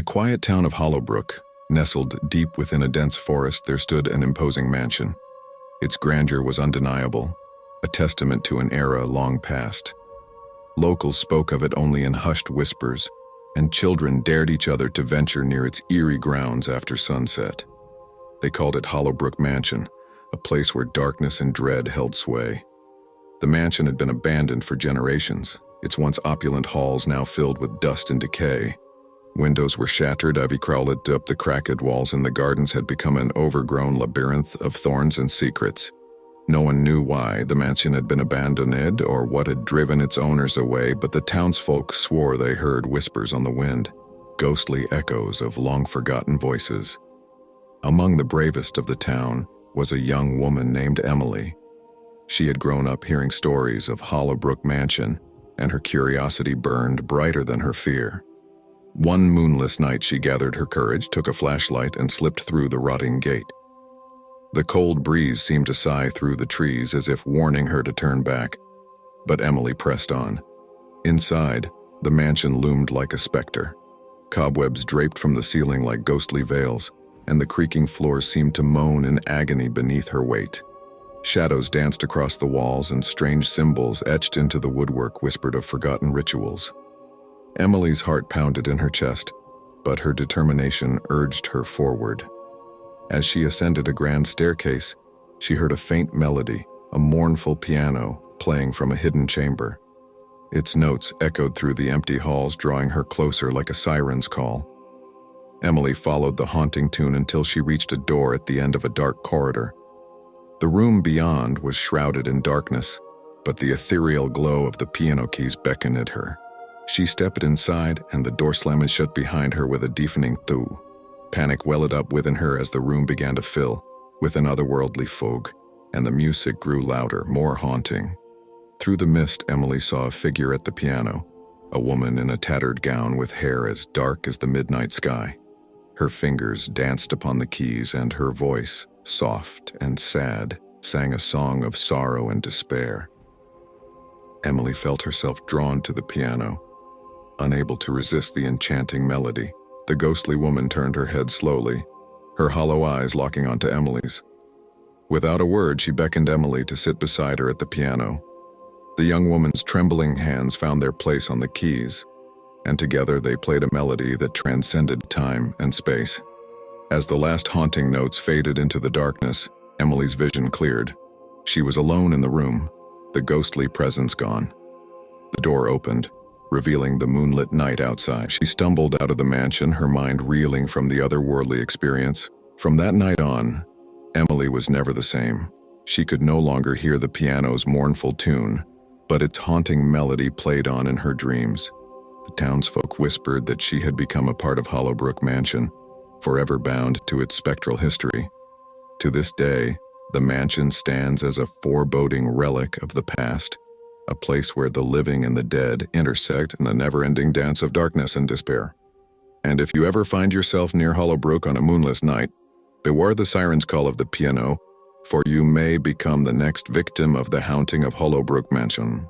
quiet town of Hollowbrook, nestled deep within a dense forest, there stood an imposing mansion. Its grandeur was undeniable, a testament to an era long past. Locals spoke of it only in hushed whispers, and children dared each other to venture near its eerie grounds after sunset. They called it Hollowbrook Mansion, a place where darkness and dread held sway. The mansion had been abandoned for generations, its once opulent halls now filled with dust and decay. Windows were shattered, ivy crawled up the cracked walls, and the gardens had become an overgrown labyrinth of thorns and secrets. No one knew why the mansion had been abandoned or what had driven its owners away, but the townsfolk swore they heard whispers on the wind, ghostly echoes of long-forgotten voices. Among the bravest of the town was a young woman named Emily. She had grown up hearing stories of Hollowbrook Mansion, and her curiosity burned brighter than her fear. One moonless night she gathered her courage, took a flashlight, and slipped through the rotting gate. The cold breeze seemed to sigh through the trees as if warning her to turn back, but Emily pressed on. Inside, the mansion loomed like a specter. Cobwebs draped from the ceiling like ghostly veils, and the creaking floors seemed to moan in agony beneath her weight. Shadows danced across the walls, and strange symbols etched into the woodwork whispered of forgotten rituals. Emily's heart pounded in her chest, but her determination urged her forward. As she ascended a grand staircase, she heard a faint melody, a mournful piano playing from a hidden chamber. Its notes echoed through the empty halls, drawing her closer like a siren's call. Emily followed the haunting tune until she reached a door at the end of a dark corridor. The room beyond was shrouded in darkness, but the ethereal glow of the piano keys beckoned at her. She stepped inside, and the door slammed shut behind her with a deafening thud. Panic welled up within her as the room began to fill with an otherworldly fog, and the music grew louder, more haunting. Through the mist, Emily saw a figure at the piano, a woman in a tattered gown with hair as dark as the midnight sky. Her fingers danced upon the keys, and her voice, soft and sad, sang a song of sorrow and despair. Emily felt herself drawn to the piano. Unable to resist the enchanting melody, the ghostly woman turned her head slowly, her hollow eyes locking onto Emily's. Without a word, she beckoned Emily to sit beside her at the piano. The young woman's trembling hands found their place on the keys, and together they played a melody that transcended time and space. As the last haunting notes faded into the darkness, Emily's vision cleared. She was alone in the room, the ghostly presence gone. The door opened, revealing the moonlit night outside. She stumbled out of the mansion, her mind reeling from the otherworldly experience. From that night on, Emily was never the same. She could no longer hear the piano's mournful tune, but its haunting melody played on in her dreams. The townsfolk whispered that she had become a part of Hollowbrook Mansion, forever bound to its spectral history. To this day, the mansion stands as a foreboding relic of the past, a place where the living and the dead intersect in a never-ending dance of darkness and despair. And if you ever find yourself near Hollowbrook on a moonless night, beware the siren's call of the piano, for you may become the next victim of the Haunting of Hollowbrook Mansion.